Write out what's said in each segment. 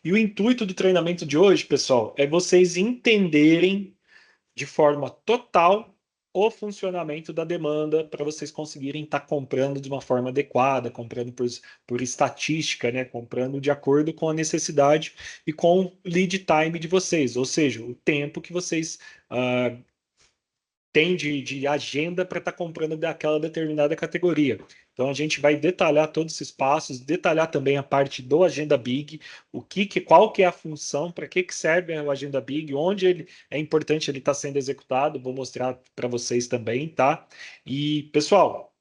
E o intuito do treinamento de hoje, pessoal, é vocês entenderem de forma total o funcionamento da demanda para vocês conseguirem estar comprando de uma forma adequada, comprando por estatística, né? Comprando de acordo com a necessidade e com o lead time de vocês, ou seja, o tempo que vocês tem de agenda para estar comprando daquela determinada categoria. Então a gente vai detalhar todos esses passos, detalhar também a parte do Agenda Big, qual que é a função, para que serve o Agenda Big, onde ele é importante ele estar sendo executado, vou mostrar para vocês também, tá? E pessoal,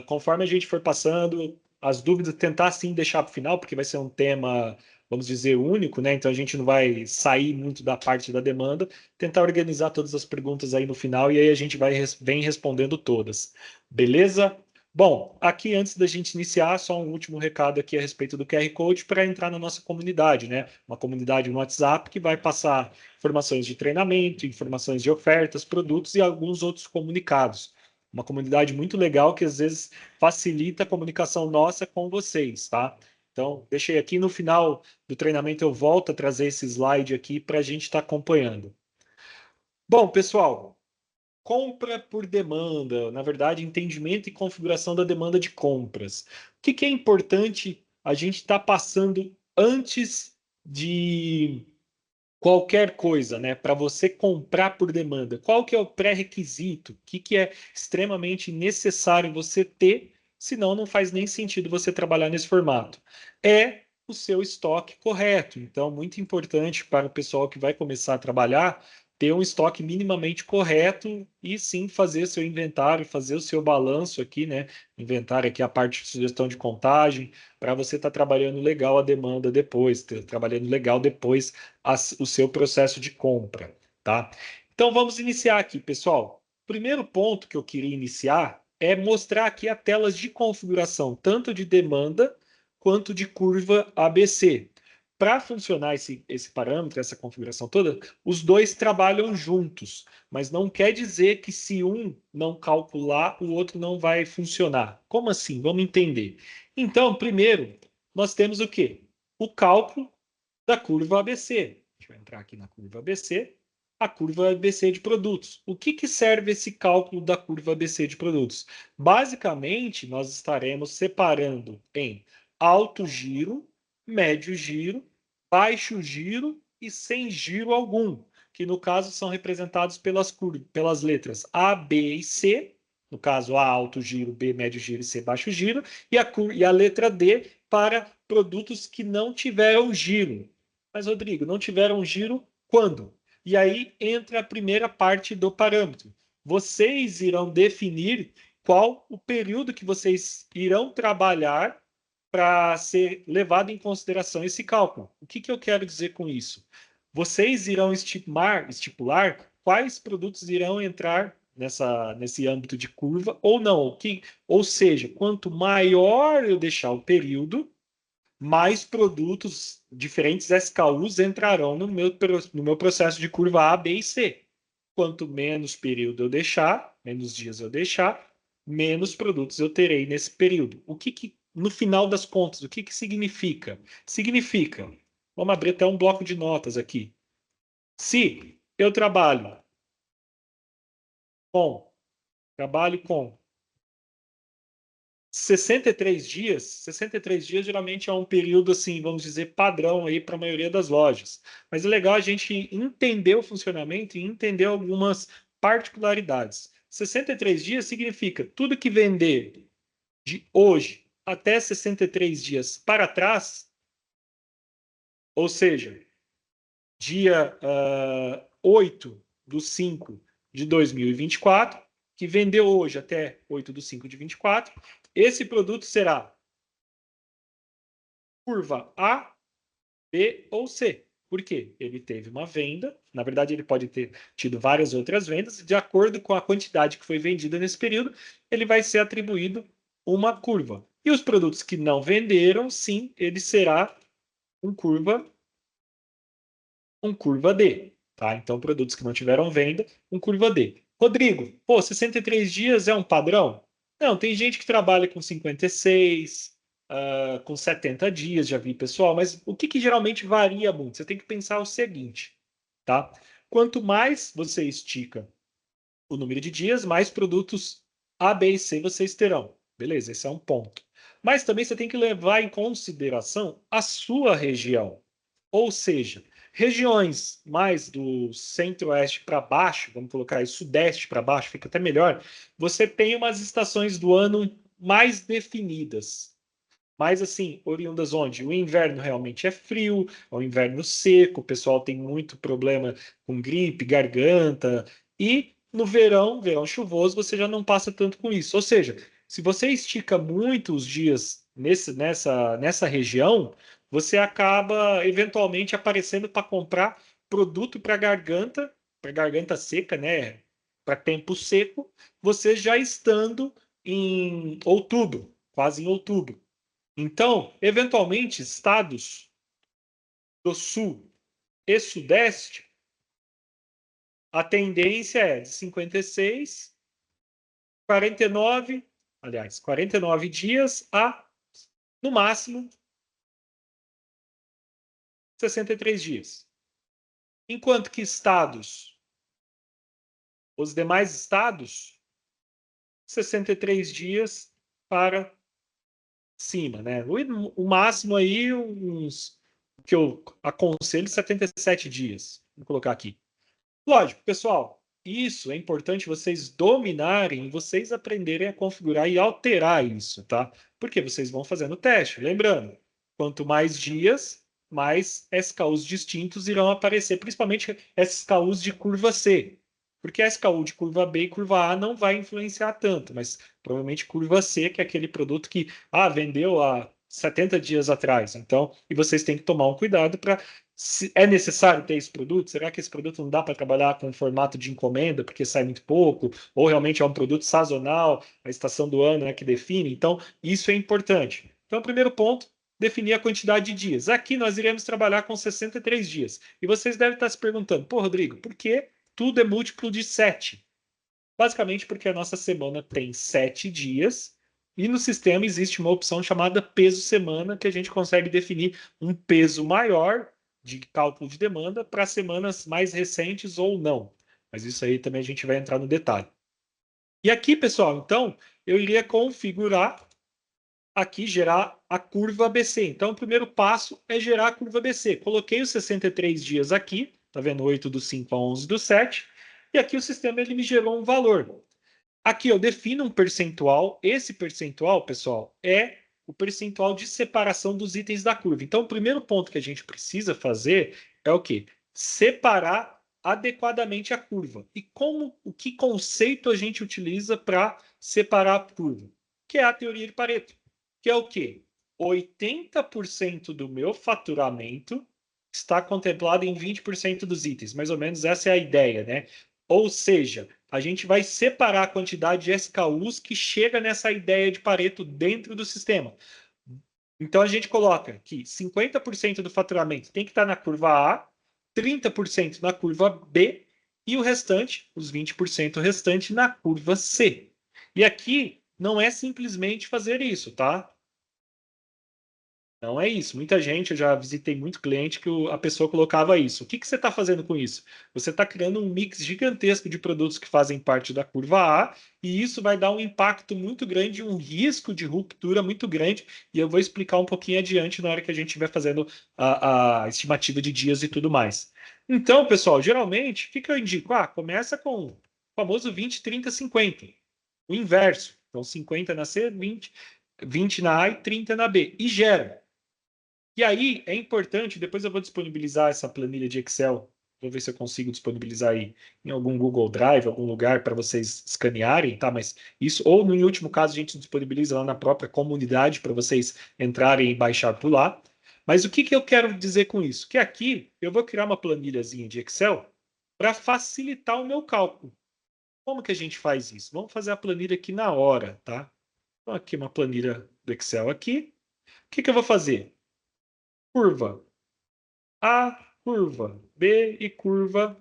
conforme a gente for passando as dúvidas, tentar sim deixar para o final, porque vai ser um tema, vamos dizer, único, né? Então a gente não vai sair muito da parte da demanda, tentar organizar todas as perguntas aí no final e aí a gente vem respondendo todas. Beleza? Bom, aqui antes da gente iniciar, só um último recado aqui a respeito do QR Code para entrar na nossa comunidade, né? Uma comunidade no WhatsApp que vai passar informações de treinamento, informações de ofertas, produtos e alguns outros comunicados. Uma comunidade muito legal que às vezes facilita a comunicação nossa com vocês, tá? Então, deixei aqui no final do treinamento, eu volto a trazer esse slide aqui para a gente estar acompanhando. Bom, pessoal, compra por demanda, na verdade, entendimento e configuração da demanda de compras. O que é importante a gente estar passando antes de qualquer coisa, né? Para você comprar por demanda? Qual que é o pré-requisito? O que é extremamente necessário você ter, senão não faz nem sentido você trabalhar nesse formato? É o seu estoque correto. Então, muito importante para o pessoal que vai começar a trabalhar ter um estoque minimamente correto e sim fazer seu inventário, fazer o seu balanço aqui, né? Inventário aqui a parte de sugestão de contagem, para você estar trabalhando legal a demanda depois, trabalhando legal depois o seu processo de compra, tá? Então vamos iniciar aqui, pessoal. O primeiro ponto que eu queria iniciar é mostrar aqui as telas de configuração, tanto de demanda quanto de curva ABC. Para funcionar esse parâmetro, essa configuração toda, os dois trabalham juntos, mas não quer dizer que se um não calcular, o outro não vai funcionar. Como assim? Vamos entender. Então, primeiro, nós temos o quê? O cálculo da curva ABC. Deixa eu entrar aqui na curva ABC. A curva ABC de produtos. O que serve esse cálculo da curva ABC de produtos? Basicamente, nós estaremos separando em alto giro, médio giro, baixo giro e sem giro algum, que no caso são representados pelas letras A, B e C, no caso A alto giro, B médio giro e C baixo giro, e a letra D para produtos que não tiveram giro. Mas, Rodrigo, não tiveram giro quando? E aí entra a primeira parte do parâmetro. Vocês irão definir qual o período que vocês irão trabalhar para ser levado em consideração esse cálculo. O que eu quero dizer com isso? Vocês irão estipular quais produtos irão entrar nesse âmbito de curva ou não. Ou seja, quanto maior eu deixar o período, mais produtos, diferentes SKUs entrarão no meu processo de curva A, B e C. Quanto menos período eu deixar, menos dias eu deixar, menos produtos eu terei nesse período. No final das contas, o que significa? Significa, vamos abrir até um bloco de notas aqui. Se eu com, trabalho com 63 dias geralmente é um período, assim, vamos dizer, padrão aí para a maioria das lojas. Mas é legal a gente entender o funcionamento e entender algumas particularidades. 63 dias significa tudo que vender de hoje até 63 dias para trás, ou seja, dia 8/5/2024, que vendeu hoje até 8/5/24, esse produto será curva A, B ou C. Por quê? Ele teve uma venda, na verdade, ele pode ter tido várias outras vendas, de acordo com a quantidade que foi vendida nesse período, ele vai ser atribuído uma curva. E os produtos que não venderam, sim, ele será um curva D. Tá? Então, produtos que não tiveram venda, um curva D. Rodrigo, 63 dias é um padrão? Não, tem gente que trabalha com 56, com 70 dias, já vi pessoal, mas o que geralmente varia muito? Você tem que pensar o seguinte, tá? Quanto mais você estica o número de dias, mais produtos A, B e C vocês terão. Beleza, esse é um ponto. Mas também você tem que levar em consideração a sua região. Ou seja, regiões mais do centro-oeste para baixo, vamos colocar aí sudeste para baixo, fica até melhor, você tem umas estações do ano mais definidas. Mas assim, oriundas onde? O inverno realmente é frio, é um inverno seco, o pessoal tem muito problema com gripe, garganta, e no verão, verão chuvoso, você já não passa tanto com isso. Ou seja, se você estica muito os dias nessa região, você acaba eventualmente aparecendo para comprar produto para garganta seca, né? Para tempo seco, você já estando em outubro, quase em outubro. Então, eventualmente, estados do sul e sudeste, a tendência é de 56, 49, aliás, 49 dias a, no máximo, 63 dias. Enquanto que os demais estados, 63 dias para cima, né? O máximo aí, que eu aconselho, 77 dias. Vou colocar aqui. Lógico, pessoal, isso é importante vocês dominarem, vocês aprenderem a configurar e alterar isso, tá? Porque vocês vão fazendo o teste. Lembrando, quanto mais dias, mais SKUs distintos irão aparecer, principalmente SKUs de curva C. Porque a SKU de curva B e curva A não vai influenciar tanto, mas provavelmente curva C, que é aquele produto que vendeu há 70 dias atrás. Então, e vocês têm que tomar um cuidado para é necessário ter esse produto? Será que esse produto não dá para trabalhar com formato de encomenda porque sai muito pouco? Ou realmente é um produto sazonal, a estação do ano é que define? Então, isso é importante. Então, o primeiro ponto, definir a quantidade de dias. Aqui nós iremos trabalhar com 63 dias. E vocês devem estar se perguntando, pô, Rodrigo, por que tudo é múltiplo de 7? Basicamente porque a nossa semana tem 7 dias e no sistema existe uma opção chamada peso semana que a gente consegue definir um peso maior de cálculo de demanda para semanas mais recentes ou não. Mas isso aí também a gente vai entrar no detalhe. E aqui, pessoal, então, eu iria configurar aqui, gerar a curva ABC. Então, o primeiro passo é gerar a curva ABC. Coloquei os 63 dias aqui, tá vendo? 8 do 5 a 11 do 7. E aqui o sistema ele me gerou um valor. Aqui eu defino um percentual. Esse percentual, pessoal, é o percentual de separação dos itens da curva. Então, o primeiro ponto que a gente precisa fazer é o quê? Separar adequadamente a curva. E o que conceito a gente utiliza para separar a curva? Que é a teoria de Pareto. Que é o quê? 80% do meu faturamento está contemplado em 20% dos itens. Mais ou menos essa é a ideia, né? Ou seja, a gente vai separar a quantidade de SKUs que chega nessa ideia de Pareto dentro do sistema. Então a gente coloca que 50% do faturamento tem que estar na curva A, 30% na curva B e o restante, os 20% restante, na curva C. E aqui não é simplesmente fazer isso, tá? Não é isso. Muita gente, eu já visitei muito cliente que a pessoa colocava isso. O que você está fazendo com isso? Você está criando um mix gigantesco de produtos que fazem parte da curva A, e isso vai dar um impacto muito grande, um risco de ruptura muito grande, e eu vou explicar um pouquinho adiante na hora que a gente estiver fazendo a estimativa de dias e tudo mais. Então, pessoal, geralmente, o que eu indico? Começa com o famoso 20, 30, 50. O inverso. Então, 50 na C, 20 na A e 30 na B. E gera. E aí é importante, depois eu vou disponibilizar essa planilha de Excel, vou ver se eu consigo disponibilizar aí em algum Google Drive, algum lugar para vocês escanearem, tá? Mas isso, ou no último caso, a gente disponibiliza lá na própria comunidade para vocês entrarem e baixar por lá. Mas o que que eu quero dizer com isso? Que aqui eu vou criar uma planilhazinha de Excel para facilitar o meu cálculo. Como que a gente faz isso? Vamos fazer a planilha aqui na hora, tá? Então, aqui uma planilha do Excel aqui. O que que eu vou fazer? Curva A, curva B e curva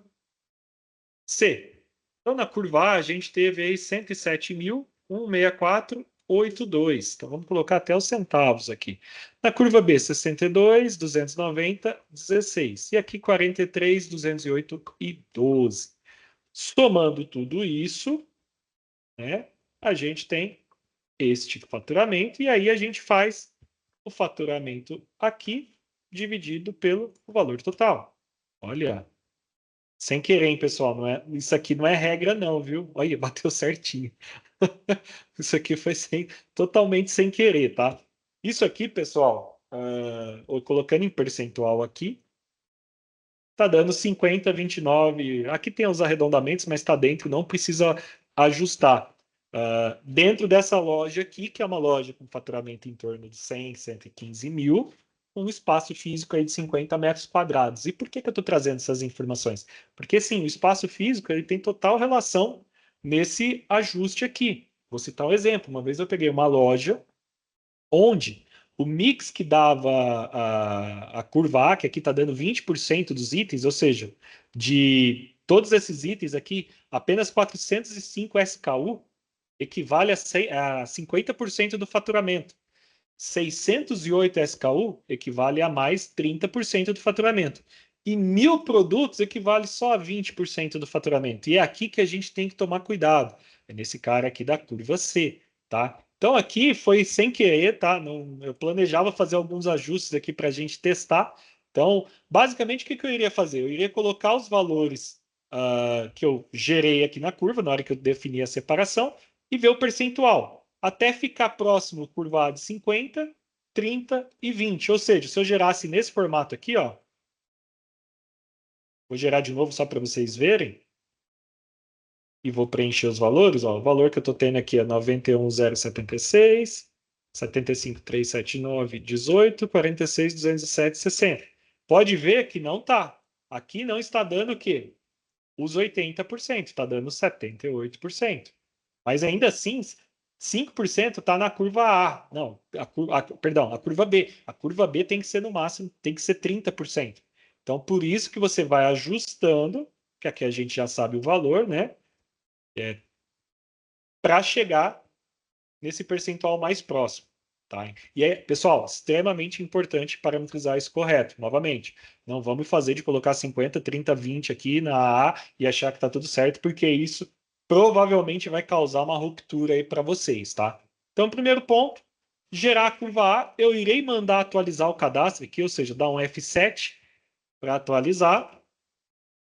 C. Então, na curva A, a gente teve aí 107.164 282. Então, vamos colocar até os centavos aqui. Na curva B, 62, 290, 16. E aqui, 43, 208 e 12. Somando tudo isso, né, a gente tem este faturamento. E aí, a gente faz o faturamento aqui dividido pelo valor total. Olha, sem querer, hein, pessoal? Não é, isso aqui não é regra, não, viu? Olha, bateu certinho. Isso aqui foi totalmente sem querer, tá? Isso aqui, pessoal, colocando em percentual aqui, tá dando 50, 29. Aqui tem os arredondamentos, mas está dentro, não precisa ajustar. Dentro dessa loja aqui, que é uma loja com faturamento em torno de 100, 115 mil, um espaço físico aí de 50 metros quadrados. E por que eu estou trazendo essas informações? Porque, sim, o espaço físico ele tem total relação nesse ajuste aqui. Vou citar um exemplo. Uma vez eu peguei uma loja onde o mix que dava a curva A, que aqui está dando 20% dos itens, ou seja, de todos esses itens aqui, apenas 405 SKU equivale a 50% do faturamento. 608 SKU equivale a mais 30% do faturamento. E 1.000 produtos equivale só a 20% do faturamento. E é aqui que a gente tem que tomar cuidado. É nesse cara aqui da curva C, tá? Então aqui foi sem querer, tá? Não, eu planejava fazer alguns ajustes aqui para a gente testar. Então, basicamente, o que eu iria fazer? Eu iria colocar os valores que eu gerei aqui na curva, na hora que eu defini a separação, e ver o percentual até ficar próximo curva A de 50, 30 e 20. Ou seja, se eu gerasse nesse formato aqui, ó, vou gerar de novo só para vocês verem, e vou preencher os valores. Ó, o valor que eu estou tendo aqui é 91.076, 75.379, 18, 46.207, 60. Pode ver que não está. Aqui não está dando o quê? Os 80%, está dando 78%. Mas ainda assim, 5% está na curva A. Não, perdão, a curva B. A curva B tem que ser no máximo, tem que ser 30%. Então, por isso que você vai ajustando, que aqui a gente já sabe o valor, né? Para chegar nesse percentual mais próximo. Tá? E é, pessoal, extremamente importante parametrizar isso correto. Novamente, não vamos fazer de colocar 50, 30, 20 aqui na A e achar que está tudo certo, porque isso provavelmente vai causar uma ruptura aí para vocês, tá? Então, primeiro ponto, gerar a curva A, eu irei mandar atualizar o cadastro aqui, ou seja, dar um F7 para atualizar.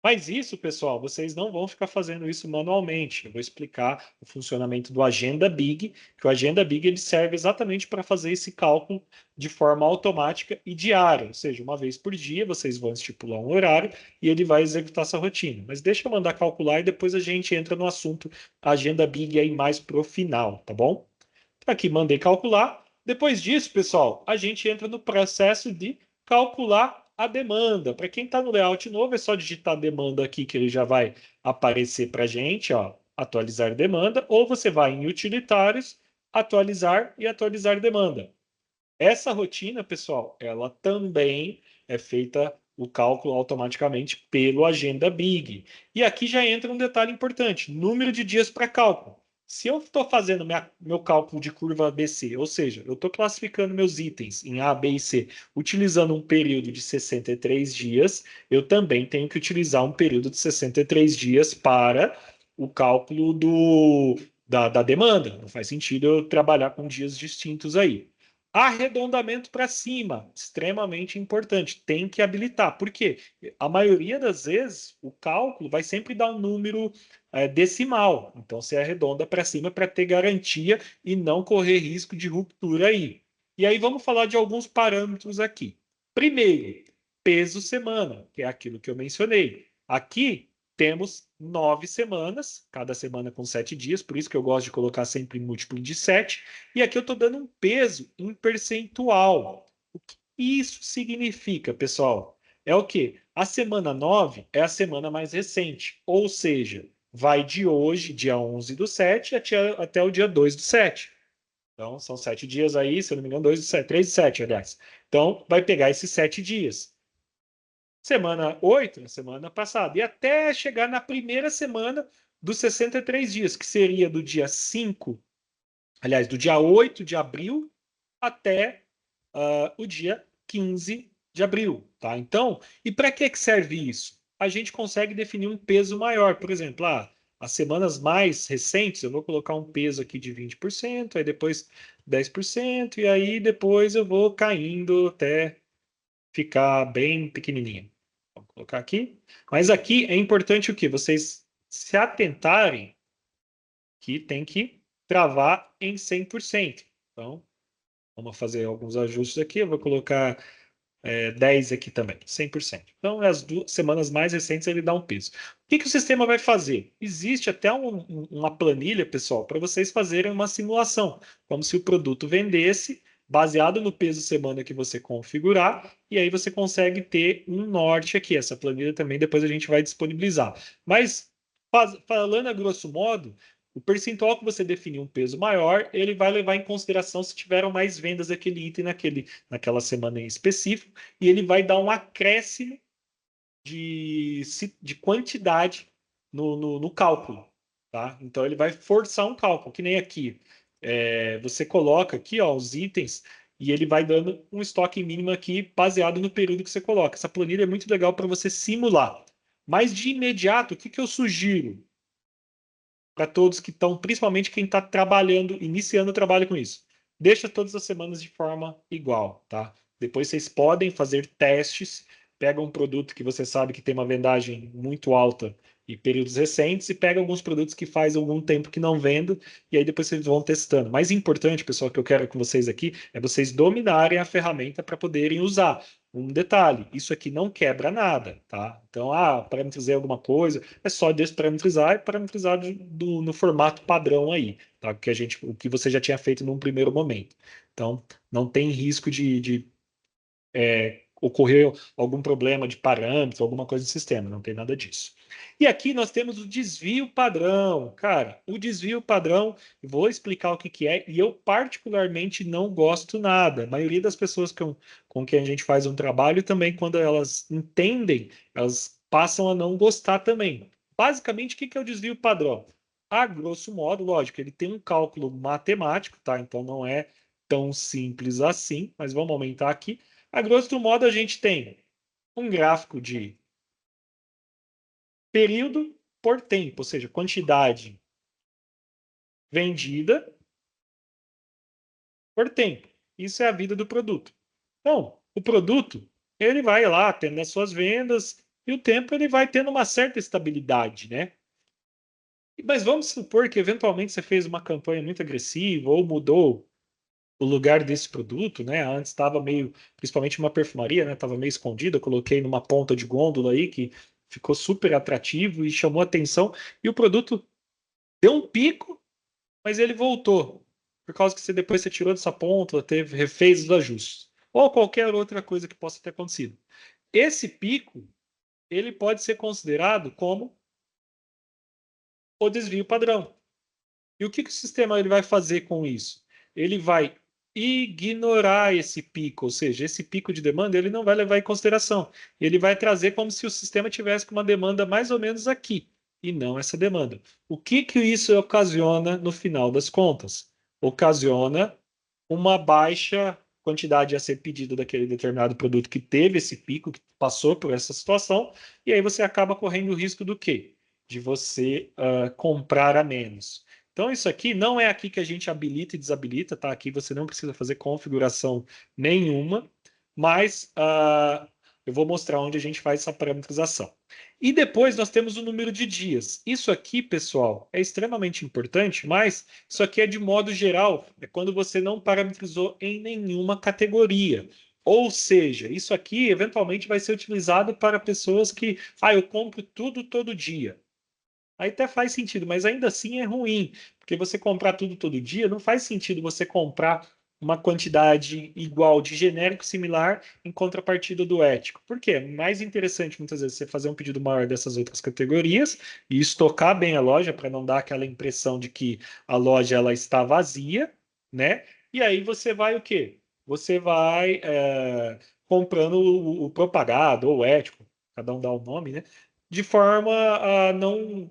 Mas isso, pessoal, vocês não vão ficar fazendo isso manualmente. Eu vou explicar o funcionamento do Agenda Big, que o Agenda Big ele serve exatamente para fazer esse cálculo de forma automática e diária, ou seja, uma vez por dia vocês vão estipular um horário e ele vai executar essa rotina. Mas deixa eu mandar calcular e depois a gente entra no assunto Agenda Big aí mais pro final, tá bom? Aqui mandei calcular. Depois disso, pessoal, a gente entra no processo de calcular a demanda. Para quem está no layout novo, é só digitar demanda aqui que ele já vai aparecer para a gente, ó, atualizar demanda, ou você vai em utilitários, atualizar e atualizar demanda. Essa rotina, pessoal, ela também é feita o cálculo automaticamente pelo Agenda Big. E aqui já entra um detalhe importante: número de dias para cálculo. Se eu estou fazendo meu cálculo de curva ABC, ou seja, eu estou classificando meus itens em A, B e C, utilizando um período de 63 dias, eu também tenho que utilizar um período de 63 dias para o cálculo da demanda. Não faz sentido eu trabalhar com dias distintos aí. Arredondamento para cima, extremamente importante, tem que habilitar. Por quê? A maioria das vezes o cálculo vai sempre dar um número decimal. Então você arredonda para cima para ter garantia e não correr risco de ruptura aí. E aí vamos falar de alguns parâmetros aqui. Primeiro, peso semana, que é aquilo que eu mencionei. Aqui temos 9 semanas, cada semana com 7 dias, por isso que eu gosto de colocar sempre em múltiplo de 7. E aqui eu estou dando um peso em percentual. O que isso significa, pessoal? É o quê? A semana 9 é a semana mais recente, ou seja, vai de hoje, dia 11 do 7, até o dia 2 do 7. Então, são 7 dias aí, se eu não me engano, 2 do 7, 3 do 7, aliás. Então, vai pegar esses 7 dias. Semana 8, na semana passada, e até chegar na primeira semana dos 63 dias, que seria do dia 5 aliás, do dia 8 de abril até o dia 15 de abril, tá? Então, e para que serve isso? A gente consegue definir um peso maior. Por exemplo, as semanas mais recentes, eu vou colocar um peso aqui de 20%, aí depois 10%, e aí depois eu vou caindo até ficar bem pequenininho. Vou colocar aqui. Mas aqui é importante o quê? Vocês se atentarem que tem que travar em 100%. Então, vamos fazer alguns ajustes aqui. Eu vou colocar 10 aqui também, 100%. Então, as semanas mais recentes ele dá um peso. O que o sistema vai fazer? Existe até uma planilha, pessoal, para vocês fazerem uma simulação, como se o produto vendesse, baseado no peso semana que você configurar, e aí você consegue ter um norte aqui. Essa planilha também depois a gente vai disponibilizar. Mas, falando a grosso modo, o percentual que você definir um peso maior, ele vai levar em consideração se tiveram mais vendas daquele item naquela semana em específico, e ele vai dar um acréscimo de quantidade no cálculo, tá? Então ele vai forçar um cálculo, que nem aqui. Você coloca aqui, ó, os itens e ele vai dando um estoque mínimo aqui baseado no período que você coloca. Essa planilha é muito legal para você simular. Mas de imediato, o que eu sugiro para todos que estão, principalmente quem está trabalhando, iniciando o trabalho com isso? Deixa todas as semanas de forma igual, tá? Depois vocês podem fazer testes, pega um produto que você sabe que tem uma vendagem muito alta em períodos recentes e pega alguns produtos que faz algum tempo que não vendo e aí depois vocês vão testando. Mais importante, pessoal, que eu quero com vocês aqui é vocês dominarem a ferramenta para poderem usar. Um detalhe, isso aqui não quebra nada, tá? Então, parametrizei alguma coisa, é só desparametrizar e parametrizar no formato padrão aí, tá? O que você já tinha feito num primeiro momento. Então, não tem risco de ocorrer algum problema de parâmetro, alguma coisa do sistema, não tem nada disso. E aqui nós temos o desvio padrão. Cara, o desvio padrão, vou explicar o que que é, e eu particularmente não gosto nada. A maioria das pessoas com quem a gente faz um trabalho também, quando elas entendem, elas passam a não gostar também. Basicamente, o que que é o desvio padrão? A grosso modo, lógico, ele tem um cálculo matemático, tá? Então não é tão simples assim, mas vamos aumentar aqui. A grosso modo, a gente tem um gráfico de período por tempo, ou seja, quantidade vendida por tempo. Isso é a vida do produto. Então, o produto, ele vai lá tendo as suas vendas e o tempo ele vai tendo uma certa estabilidade, né? Mas vamos supor que eventualmente você fez uma campanha muito agressiva ou mudou o lugar desse produto, né? Antes estava meio, principalmente uma perfumaria, né? Estava meio escondida. Eu coloquei numa ponta de gôndola aí que ficou super atrativo e chamou atenção. E o produto deu um pico, mas ele voltou. Por causa que depois você tirou dessa ponta, refez os ajustes. Ou qualquer outra coisa que possa ter acontecido. Esse pico, ele pode ser considerado como o desvio padrão. E o que o sistema ele vai fazer com isso? Ele vai ignorar esse pico, ou seja, esse pico de demanda ele não vai levar em consideração. Ele vai trazer como se o sistema tivesse com uma demanda mais ou menos aqui, e não essa demanda. O que isso ocasiona no final das contas? Ocasiona uma baixa quantidade a ser pedida daquele determinado produto que teve esse pico, que passou por essa situação, e aí você acaba correndo o risco do quê? De você comprar a menos. Então, isso aqui não é aqui que a gente habilita e desabilita, tá? Aqui você não precisa fazer configuração nenhuma, mas eu vou mostrar onde a gente faz essa parametrização. E depois nós temos o número de dias. Isso aqui, pessoal, é extremamente importante, mas isso aqui é de modo geral, é quando você não parametrizou em nenhuma categoria. Ou seja, isso aqui eventualmente vai ser utilizado para pessoas que, eu compro tudo todo dia. Aí até faz sentido, mas ainda assim é ruim, porque você comprar tudo todo dia não faz sentido você comprar uma quantidade igual de genérico similar em contrapartida do ético. Por quê? É mais interessante muitas vezes você fazer um pedido maior dessas outras categorias e estocar bem a loja para não dar aquela impressão de que a loja ela está vazia, né? E aí você vai o quê? Você vai comprando o propagado ou o ético, cada um dá o nome, né? De forma a não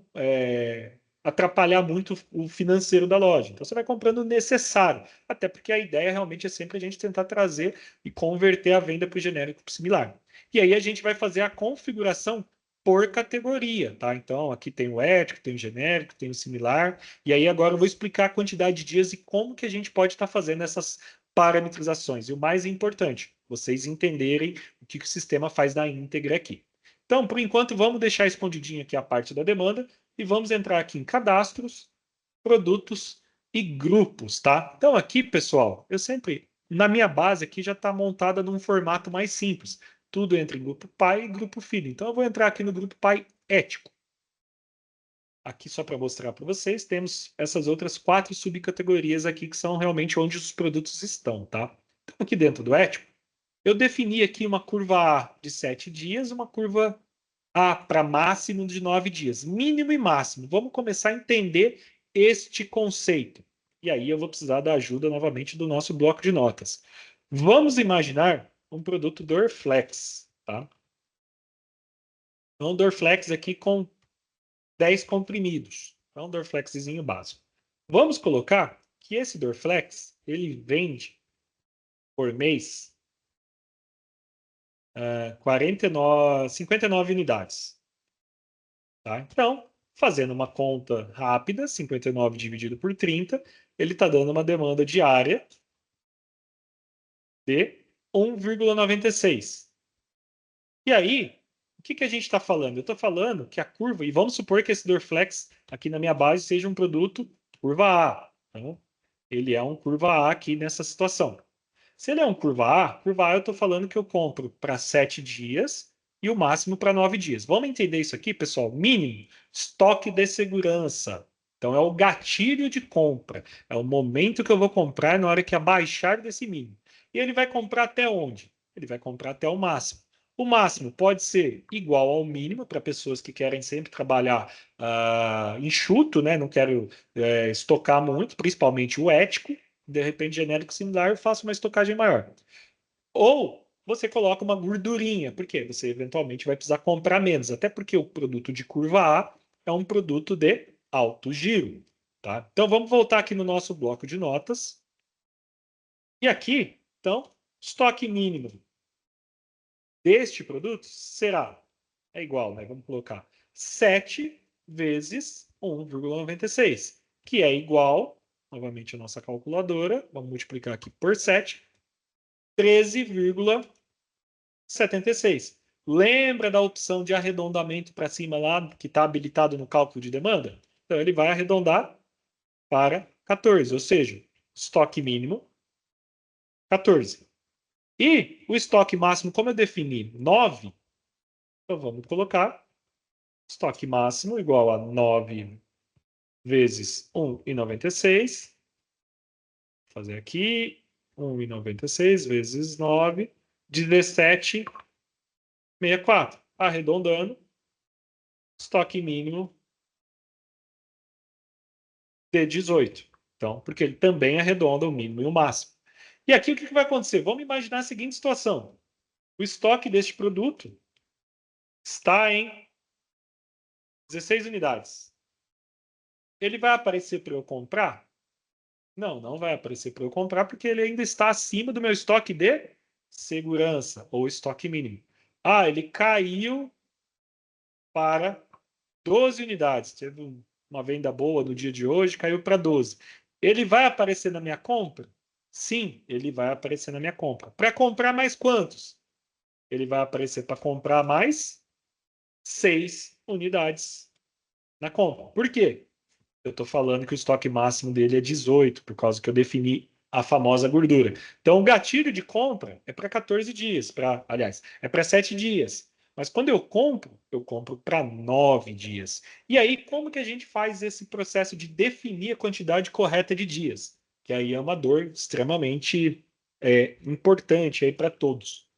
atrapalhar muito o financeiro da loja. Então você vai comprando o necessário, até porque a ideia realmente é sempre a gente tentar trazer e converter a venda para o genérico similar. E aí a gente vai fazer a configuração por categoria, tá? Então aqui tem o ético, tem o genérico, tem o similar, e aí agora eu vou explicar a quantidade de dias e como que a gente pode estar fazendo essas parametrizações. E o mais importante, vocês entenderem o que o sistema faz na íntegra aqui. Então, por enquanto, vamos deixar escondidinho aqui a parte da demanda e vamos entrar aqui em cadastros, produtos e grupos, tá? Então aqui, pessoal, eu sempre, na minha base aqui já está montada num formato mais simples. Tudo entre grupo pai e grupo filho. Então eu vou entrar aqui no grupo pai ético. Aqui só para mostrar para vocês, temos essas outras 4 subcategorias aqui que são realmente onde os produtos estão, tá? Então aqui dentro do ético, eu defini aqui uma curva A de 7 dias, uma curva A para máximo de 9 dias, mínimo e máximo. Vamos começar a entender este conceito. E aí eu vou precisar da ajuda novamente do nosso bloco de notas. Vamos imaginar um produto Dorflex, tá? Um Dorflex aqui com 10 comprimidos. É um Dorflexzinho básico. Vamos colocar que esse Dorflex, ele vende por mês 59 unidades. Tá? Então, fazendo uma conta rápida, 59 dividido por 30, ele está dando uma demanda diária de 1,96. E aí, o que a gente está falando? Eu estou falando que a curva, e vamos supor que esse Dorflex aqui na minha base seja um produto curva A. Então, ele é um curva A aqui nessa situação. Se ele é um curva A eu estou falando que eu compro para 7 dias e o máximo para 9 dias. Vamos entender isso aqui, pessoal? Mínimo, estoque de segurança. Então, é o gatilho de compra. É o momento que eu vou comprar na hora que abaixar desse mínimo. E ele vai comprar até onde? Ele vai comprar até o máximo. O máximo pode ser igual ao mínimo para pessoas que querem sempre trabalhar enxuto, né? Não quero estocar muito, principalmente o ético. De repente, genérico similar, eu faço uma estocagem maior. Ou você coloca uma gordurinha, porque você eventualmente vai precisar comprar menos, até porque o produto de curva A é um produto de alto giro. Tá? Então vamos voltar aqui no nosso bloco de notas. E aqui, então, estoque mínimo deste produto será igual, né? Vamos colocar 7 vezes 1,96, que é igual, novamente a nossa calculadora, vamos multiplicar aqui por 7, 13,76. Lembra da opção de arredondamento para cima lá, que está habilitado no cálculo de demanda? Então, ele vai arredondar para 14, ou seja, estoque mínimo 14. E o estoque máximo, como eu defini 9, então vamos colocar estoque máximo igual a 9 vezes 1,96. Vou fazer aqui 1,96 vezes 9, 17,64. Arredondando, estoque mínimo de 18. Então, porque ele também arredonda o mínimo e o máximo. E aqui o que vai acontecer? Vamos imaginar a seguinte situação. O estoque deste produto está em 16 unidades. Ele vai aparecer para eu comprar? Não, não vai aparecer para eu comprar porque ele ainda está acima do meu estoque de segurança ou estoque mínimo. Ah, ele caiu para 12 unidades. Teve uma venda boa no dia de hoje, caiu para 12. Ele vai aparecer na minha compra? Sim, ele vai aparecer na minha compra. Para comprar mais quantos? Ele vai aparecer para comprar mais 6 unidades na compra. Por quê? Eu estou falando que o estoque máximo dele é 18, por causa que eu defini a famosa gordura. Então, o gatilho de compra é para 14 dias, aliás, é para 7 dias. Mas quando eu compro para 9 dias. E aí, como que a gente faz esse processo de definir a quantidade correta de dias? Que aí é uma dor extremamente importante aí para todos.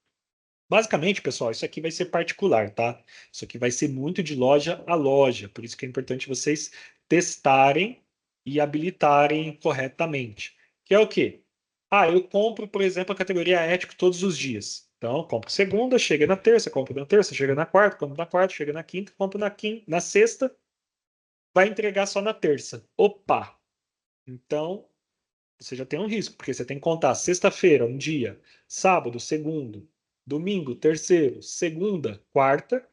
Basicamente, pessoal, isso aqui vai ser particular, tá? Isso aqui vai ser muito de loja a loja, por isso que é importante vocês testarem e habilitarem corretamente. Que é o quê? Ah, eu compro, por exemplo, a categoria ético todos os dias. Então, compro segunda, chega na terça, compro na terça, chega na quarta, compro na quarta, chega na quinta, compro na sexta vai entregar só na terça. Opa! Então, você já tem um risco, porque você tem que contar sexta-feira, um dia, sábado, segundo, domingo, terceiro, segunda, quarta,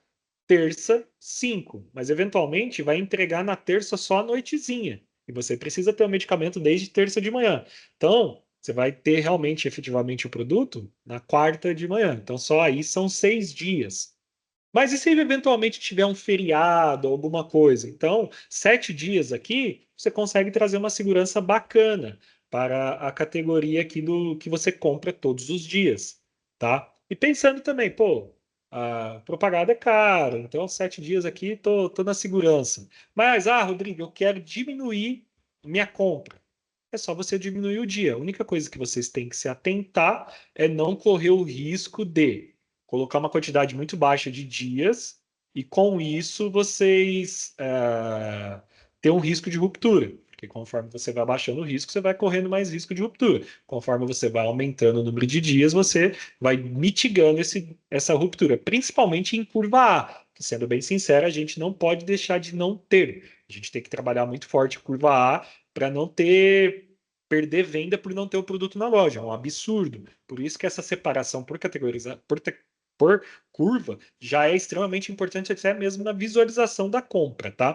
terça, 5. Mas eventualmente vai entregar na terça só à noitezinha. E você precisa ter o medicamento desde terça de manhã. Então, você vai ter realmente, efetivamente, o produto na quarta de manhã. Então, só aí são 6 dias. Mas e se eventualmente tiver um feriado, alguma coisa? Então, 7 dias aqui, você consegue trazer uma segurança bacana para a categoria aqui do que você compra todos os dias, tá? E pensando também, pô, a propaganda é caro, então 7 dias aqui tô na segurança. Mas, Rodrigo, eu quero diminuir minha compra. É só você diminuir o dia. A única coisa que vocês têm que se atentar é não correr o risco de colocar uma quantidade muito baixa de dias e com isso vocês ter um risco de ruptura. Porque conforme você vai baixando o risco, você vai correndo mais risco de ruptura. Conforme você vai aumentando o número de dias, você vai mitigando essa ruptura, principalmente em curva A. Que, sendo bem sincero, a gente não pode deixar de não ter. A gente tem que trabalhar muito forte curva A para não perder venda por não ter o produto na loja. É um absurdo. Por isso que essa separação por categorização, por curva já é extremamente importante até mesmo na visualização da compra, tá?